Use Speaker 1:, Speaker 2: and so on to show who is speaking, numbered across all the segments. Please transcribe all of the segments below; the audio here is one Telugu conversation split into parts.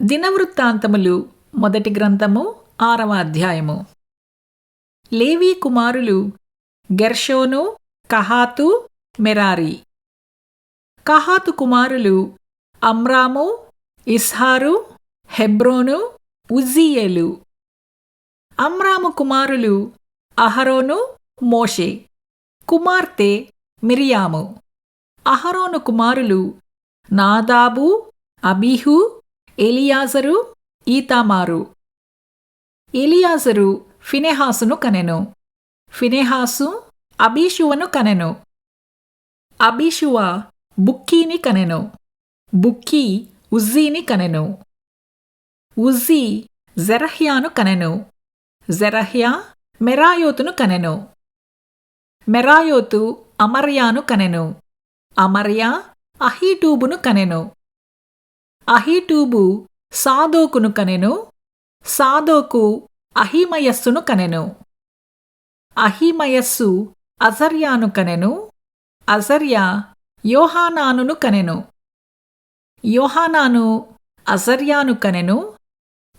Speaker 1: దినవృత్తాంతములు మొదటి గ్రంథము 6వ అధ్యాయము. లేవీ కుమారులు గెర్షోను, కహాతు, మెరారి. కహాతు కుమారులు అమ్రాము, ఇస్హారు, హెబ్రోను, ఉజ్జీయేలు. అమ్రాము కుమారులు అహరోను, మోషే. కుమార్తె మిరియాము. అహరోను కుమారులు నాదాబు, అబీహు, ఎలియాజరు, ఈతామారు. ఎలియాజరు ఫినెహాసును కనెను. ఫినెహాసు అబీషువను కనెను. అబీషువ బుక్కీని కనెను. బుక్కీ ఉజ్జీని కనెను. ఉజ్జీ జెరహ్యాను కనెను. జెరహ్యా మెరాయోతును కనెను. మెరాయోతు అమర్యాను కనెను. అమర్యా అహీటూబును కనెను. అహీటూబు సాదోకును కనెను. సాదోకు అహీమయస్సును కనెను. అహీమయస్సు అజర్యాను కనెను. అజర్యా యోహానానును కనెను. యోహానాను అజర్యాను కనెను.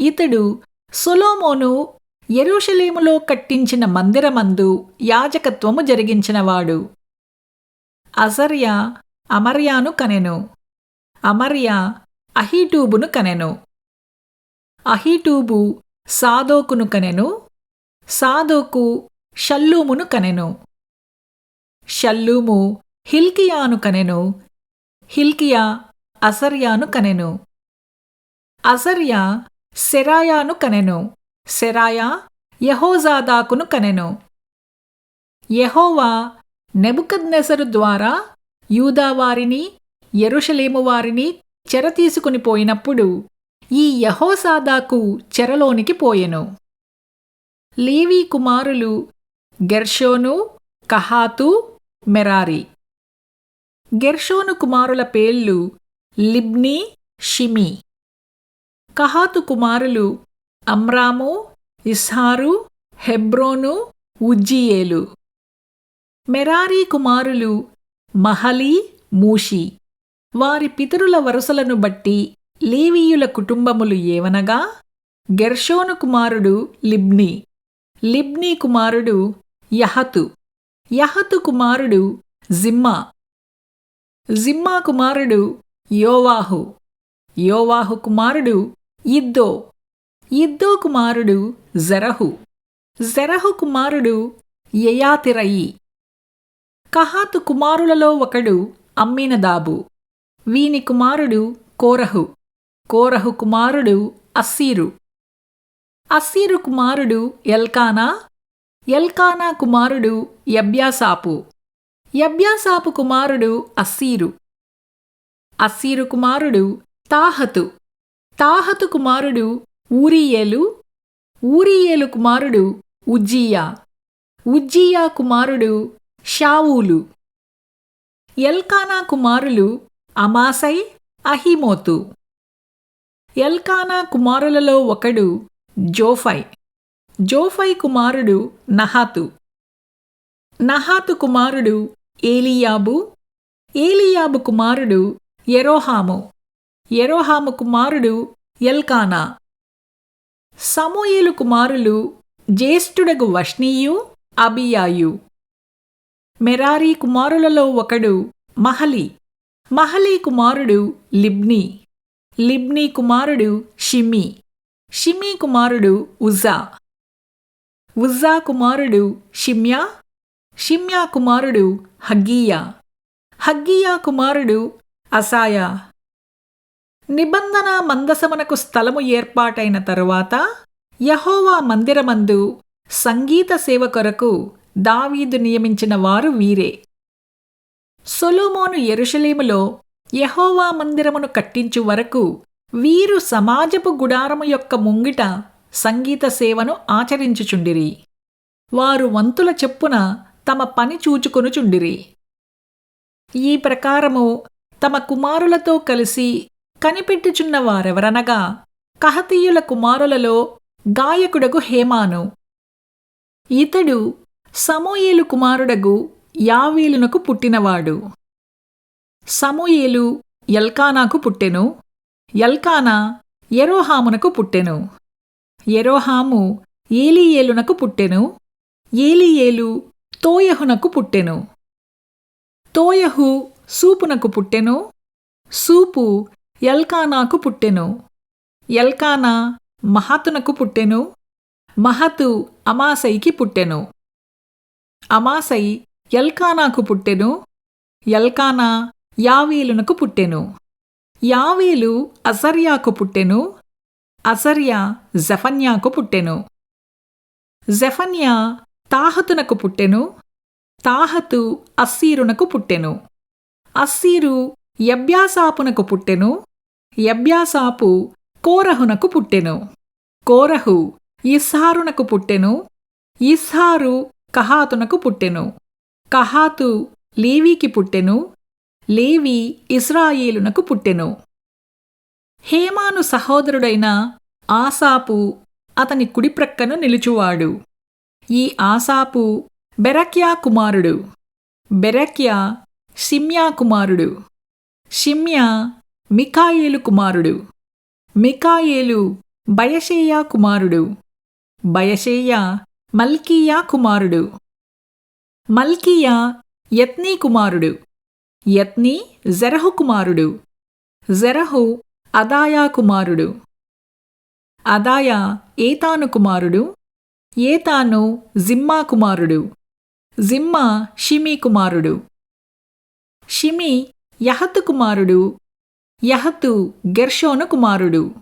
Speaker 1: ఇతడు సొలొమోను యెరూషలేములో కట్టించిన మందిరమందు యాజకత్వము జరిగించినవాడు. అజర్యా అమర్యాను కనెను. అమర్యా అహీటూబును కనెను. అహీటూబు సాదోకును కనెను. సాదోకు షల్లూమును కనెను. షల్లూము హిల్కియాను కనెను. హిల్కియా అజర్యాను కనెను. అజర్యా సెరాయాను కనెను. సెరాయా యెహోజాదాకును కనెను. యెహోవా నెబుకద్నెజరు ద్వారా యూదావారిని, యెరూషలేము వారిని చెరతీసుకుని పోయినప్పుడు ఈ యెహోజాదాకు చెరలోనికి పోయెను. లేవీ కుమారులు గెర్షోను, కహాతు, మెరారి. గెర్షోను కుమారుల పేర్లు లిబ్నీ, షిమీ. కహాతు కుమారులు అమ్రాము, ఇస్హారు, హెబ్రోను, ఉజ్జీయేలు. మెరారి కుమారులు మహలి, మూషి. వారి పితరుల వరుసలను బట్టి లేవీయుల కుటుంబములు ఏవనగా గెర్షోను కుమారుడు లిబ్నీ. లిబ్నీ కుమారుడు యహతు. యహతు కుమారుడు జిమ్మా. జిమ్మా కుమారుడు యోవాహు. యోవాహు కుమారుడు ఇద్దో. ఇద్దో కుమారుడు జెరహు. జెరహు కుమారుడు యెయాతిరయి. కహాతు కుమారులలో ఒకడు అమ్మినదాబు. వీని కుమారుడు కోరహు. కోరహు కుమారుడు అస్సీరు. అస్సీరు కుమారుడు ఎల్కానా. ఎల్కానా కుమారుడు ఎబ్యాసాపు. ఎబ్యాసాపు కుమారుడు అస్సీరు. అస్సీరు కుమారుడు తాహతు. తాహతు కుమారుడు ఊరీయేలు. ఊరీయేలు కుమారుడు ఉజ్జీయా. ఉజ్జీయా కుమారుడు షావూలు. ఎల్కానా కుమారులు అమాసై, అహిమోతు. ఎల్కానా కుమారులలో ఒకడు జోఫై. జోఫై కుమారుడు నహాతు. నహాతు కుమారుడు ఏలీయాబు. ఏలీయాబు కుమారుడు యెరోహాము. యెరోహాము కుమారుడు ఎల్కానా. సమూయేలు కుమారులు జ్యేష్ఠుడగు వష్నీయు, అబీయాయు. మెరారి కుమారులలో ఒకడు మహలి. మహలి కుమారుడు లిబ్నీ. లిబ్నీ కుమారుడు షిమీ. షిమీ కుమారుడు ఉజ్జా. ఉజ్జా కుమారుడు షిమ్యా. షిమ్యా కుమారుడు హగ్గీయా. హగ్గీయా కుమారుడు అసాయా. నిబంధన మందసమునకు స్థలము ఏర్పాటైన తరువాత యెహోవా మందిరమందు సంగీత సేవ కొరకు దావీదు నియమించిన వారు వీరే. సొలొమోను యెరూషలేములో యెహోవా మందిరమును కట్టించు వరకు వీరు సమాజపు గుడారము యొక్క ముంగిట సంగీత సేవను ఆచరించుచుండిరి. వారు వంతుల చెప్పున తమ పని చూచుకొనుచుండిరి. ఈ ప్రకారము తమ కుమారులతో కలిసి కనిపెట్టుచున్న వారెవరనగా కహతీయుల కుమారులలో గాయకుడగు హేమాను. ఇతడు సమూయేలు కుమారుడగు యావీలునకు పుట్టినవాడు. సమూయేలు ఎల్కానాకు పుట్టెను. ఎల్కానా యెరోహామునకు పుట్టెను. యెరోహాము ఏలీయేలునకు పుట్టెను. ఏలీయేలు తోయహునకు పుట్టెను. తోయహు సూపునకు పుట్టెను. సూపు ఎల్కానాకు పుట్టెను. ఎల్కానా మహతునకు పుట్టెను. మహతు అమాసైకి పుట్టెను. అమాసై ఎల్కానాకు పుట్టెను. ఎల్కానా యావేలునకు పుట్టెను. యావేలు అజర్యాకు పుట్టెను. అజర్యా జెఫన్యాకు పుట్టెను. జెఫన్యా తాహతునకు పుట్టెను. తాహతు అస్సీరునకు పుట్టెను. అస్సీరు ఎబ్యాసాపునకు పుట్టెను. ఎబ్యాసాపు కోరహునకు పుట్టెను. కోరహు ఇస్హారునకు పుట్టెను. ఇస్హారు కహాతునకు పుట్టెను. కహాతు లేవీకి పుట్టెను. లేవి ఇశ్రాయేలునకు పుట్టెను. హేమాను సహోదరుడైన ఆసాపు అతని కుడిప్రక్కన నిలుచువాడు. ఈ ఆసాపు బెరక్యా కుమారుడు. బెరక్యా షిమ్యా కుమారుడు. షిమ్యా మికాయేలు కుమారుడు. మికాయేలు బయషేయా కుమారుడు. బయషేయా మల్కీయా కుమారుడు. మల్కీయా యత్నీ కుమారుడు. యత్నీ జెరహు కుమారుడు. జెరహు అదాయా కుమారుడు. అదాయా ఏతాను కుమారుడు. ఏతాను జిమ్మా కుమారుడు. జిమ్మా షిమీ కుమారుడు. షిమీ యహతు కుమారుడు. యహతు గెర్షోను కుమారుడు.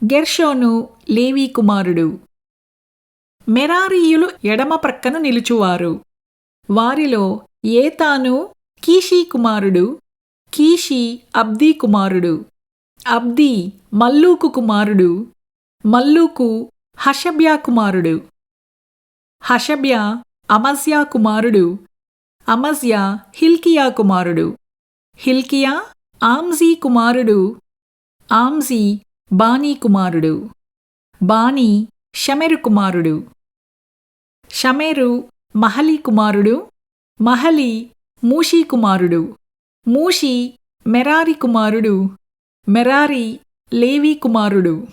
Speaker 1: గెర్షోను లేవీ కుమారుడు. మెరారీయులు ఎడమ ప్రక్కన నిలుచువారు. వారిలో ఏతాను కీషీ కుమారుడు. కీషీ అబ్దీ కుమారుడు. అబ్దీ మల్లూకు కుమారుడు. మల్లూకు హషబ్యా కుమారుడు. హషబ్యా అమజ్యా కుమారుడు. అమజ్యా హిల్కియా కుమారుడు. హిల్కియా ఆమ్జీ కుమారుడు. ఆమ్జీ బానీ కుమారుడు. బానీ షమెరు కుమారుడు. షమెరు మహలి కుమారుడు. మహలి మూషీ కుమారుడు. మూషీ మెరారి కుమారుడు. మెరారి లేవీ కుమారుడు.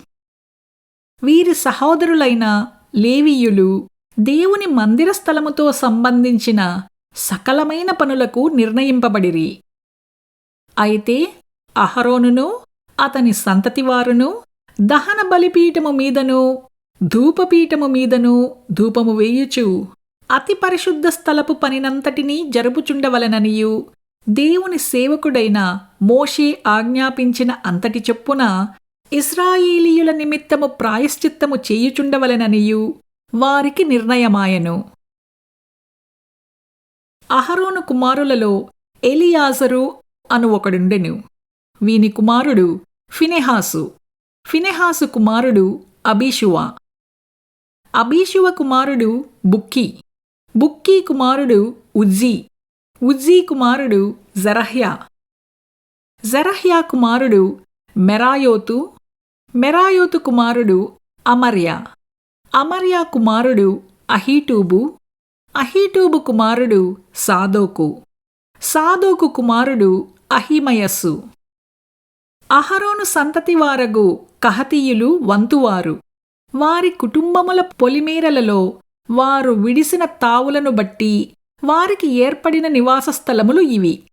Speaker 1: వీరి సహోదరులైన లేవీయులు దేవుని మందిర స్థలముతో సంబంధించిన సకలమైన పనులకు నిర్ణయింపబడిరి. అయితే అహరోనును అతని సంతతివారును దహన బలిపీఠము మీదను ధూపపీఠము మీదను ధూపము వేయుచు అతి పరిశుద్ధ స్థలపు పనినంతటినీ జరుపుచుండవలననియు దేవుని సేవకుడైన మోషే ఆజ్ఞాపించిన అంతటి చొప్పున ఇశ్రాయేలీయుల నిమిత్తము ప్రాయశ్చిత్తము చేయుచుండవలెననియు వారికి నిర్ణయమాయెను. అహరోను కుమారులలో ఎలియాజరు అను ఒకడుండెను. వీని కుమారుడు ఫినెహాసు. ఫినెహాసు కుమారుడు అబీషువ. అబీషువ కుమారుడు బుక్కీ. బుక్కీ కుమారుడు ఉజ్జీ. ఉజ్జీ కుమారుడు జరహ్యా. జరహ్యా కుమారుడు మెరాయోతు. మెరాయోతు కుమారుడు అమర్యా. అమర్యా కుమారుడు అహీటూబు. అహీటూబు కుమారుడు సాదోకు. సాదోకు కుమారుడు అహిమయస్సు. అహరోను సంతతివారగు కహతీయులు వంతువారు. వారి కుటుంబముల పొలిమేరలలో వారు విడిసిన తావులను బట్టి వారికి ఏర్పడిన నివాస స్థలములు ఇవి.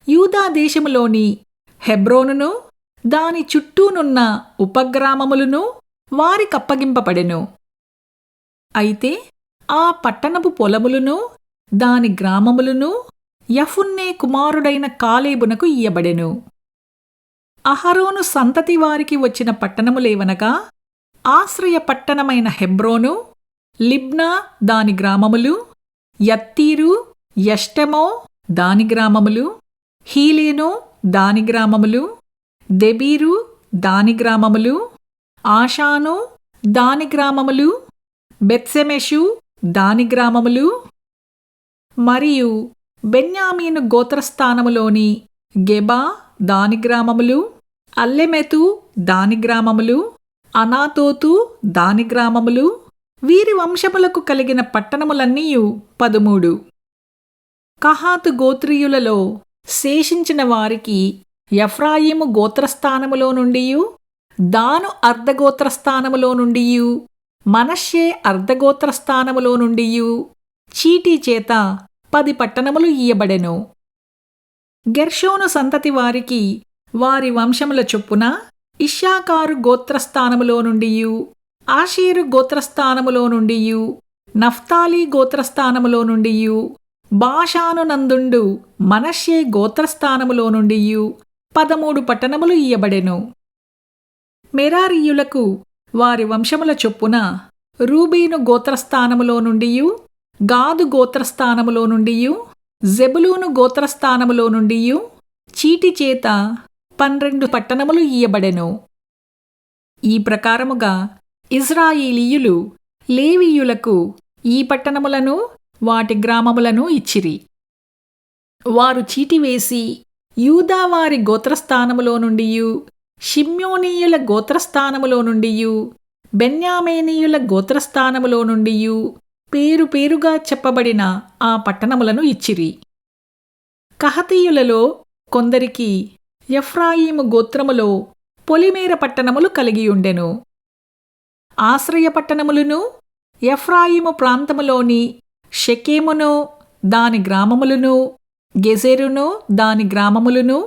Speaker 1: యూదా దేశములోని హెబ్రోనును దాని చుట్టూనున్న ఉపగ్రామములను వారికప్పగింపబడెను. అయితే ఆ పట్టణపు పొలములను దాని గ్రామములను యఫున్నే కుమారుడైన కాలేబునకు ఇయ్యబడెను. అహరోను సంతతి వారికి వచ్చిన పట్టణములేవనగా ఆశ్రయ పట్టణమైన హెబ్రోను, లిబ్నా దాని గ్రామములు, యత్తీరు, యష్టెమో దాని గ్రామములు, హీలేను దాని గ్రామములు, దెబీరు దాని గ్రామములు, ఆషాను దాని గ్రామములు, బెత్సెమెషు దాని గ్రామములు, మరియు బెన్యామీను గోత్రస్థానములోని గెబా దాని గ్రామములు, అల్లెమెతు దాని గ్రామములు, అనాతోతు దాని గ్రామములు, వీరి వంశములకు కలిగిన పట్టణములన్నీయు 13. కహాతు గోత్రీయులలో శేషించిన వారికి ఎఫ్రాయిము గోత్రస్థానములో నుండియు దాను అర్ధగోత్రస్థానములో నుండియు మనష్షే అర్ధగోత్రస్థానములో నుండియు చీటీ చేత 10 పట్టణములు ఇయ్యబడెను. గెర్షోను సంతతి వారికి వారి వంశముల చొప్పున ఇశ్శాఖారు గోత్రస్థానములో నుండియు ఆషేరు గోత్రస్థానములో నుండియు నఫ్తాలి గోత్రస్థానములో నుండియు బాషాను నందుండు మనష్షే గోత్రస్థానములో నుండియు 13 పట్టణములు ఇయ్యబడెను. మెరారీయులకు వారి వంశముల చొప్పున రూబీను గోత్రస్థానములో నుండియు గాదు గోత్రస్థానములో నుండియు జెబులూను గోత్రస్థానములో నుండియు చీటి చేత 12 పట్టణములు ఇయ్యబడెను. ఈ ప్రకారముగా ఇజ్రాయేలీయులు లేవీయులకు ఈ పట్టణములను వాటి గ్రామములను ఇచ్చిరి. వారు చీటి వేసి యూదావారి గోత్రస్థానములో నుండియు షిమ్యోనీయుల గోత్రస్థానములో నుండియు బెన్యామీనీయుల గోత్రస్థానములో నుండియు పేరు పేరుగా చెప్పబడిన ఆ పట్టణములను ఇచ్చిరి. కహతీయులలో కొందరికి ఎఫ్రాయిము గోత్రములో పొలిమేర పట్టణములు కలిగియుండెను. ఆశ్రయ పట్టణములను ఎఫ్రాయిము ప్రాంతములోని షెకెమును దాని గ్రామములను, గెజెరును దాని గ్రామములను,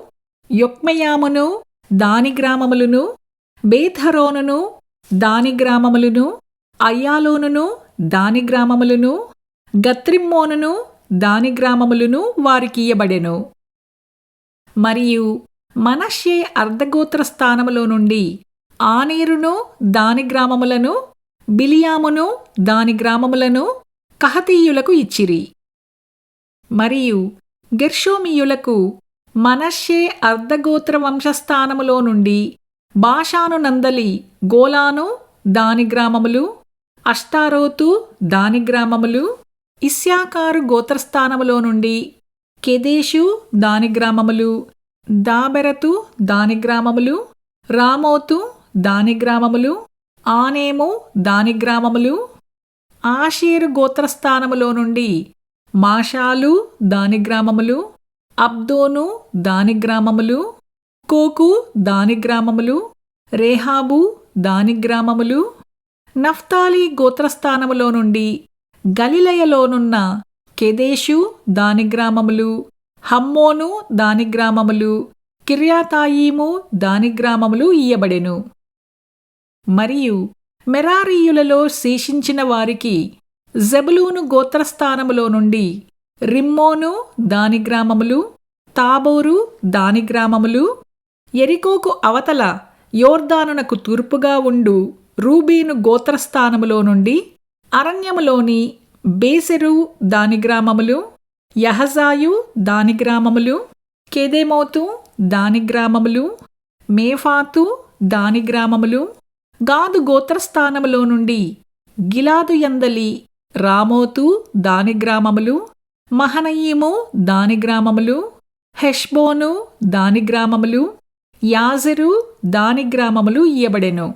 Speaker 1: యొక్మెయామును దాని గ్రామములను, బేత్హరోనును దాని గ్రామములను, అయ్యాలోనును దాని గ్రామములను, గత్రిమ్మోనును దాని గ్రామములను వారికియ్యబడెను. మరియు మనష్షే అర్ధగోత్ర స్థానములో నుండి ఆనేరును దాని గ్రామములను, బిలియామును దాని గ్రామములను కహతీయులకు ఇచ్చిరి. మరియు గెర్షోమీయులకు మనష్షే అర్ధగోత్ర వంశస్థానములో నుండి బాషాను నందలి గోలాను దాని గ్రామములు, అష్టారోతు దాని గ్రామములు, ఇశ్శాఖారు గోత్రస్థానములో నుండి కెదెషు దాని గ్రామములు, దాబెరతు దాని గ్రామములు, రామోతు దాని గ్రామములు, ఆనేము దాని గ్రామములు, ఆషేరు గోత్రస్థానములో నుండి మాషాలు దాని గ్రామములు, అబ్దోను దాని గ్రామములు, కోకు దాని గ్రామములు, రేహాబు దాని గ్రామములు, నఫ్తాలి గోత్రస్థానములో నుండి గలిలయలోనున్న కెదెషు దాని గ్రామములు, హమ్మోను దాని గ్రామములు, కిర్యాతాయిము దాని గ్రామములు ఇయ్యబడెను. మరియు మెరారీయులలో శేషించిన వారికి జెబులూను గోత్రస్థానములో నుండి రిమ్మోను దాని గ్రామములు, తాబోరు దాని గ్రామములు, యెరికోకు అవతల యోర్దానునకు తూర్పుగా ఉండు రూబీను గోత్రస్థానములో నుండి అరణ్యములోని బేసెరు దాని గ్రామములు, యహజాయు దాని గ్రామములు, కెదెమోతు దాని గ్రామములు, మేఫాతు దాని గ్రామములు, గాదు గోత్రస్థానములో నుండి గిలాదు యందలి రామోతు దాని గ్రామములు, మహనయీము దాని గ్రామములు, హెష్బోను దాని గ్రామములు, యాజెరు దాని గ్రామములు ఇయ్యబడెను.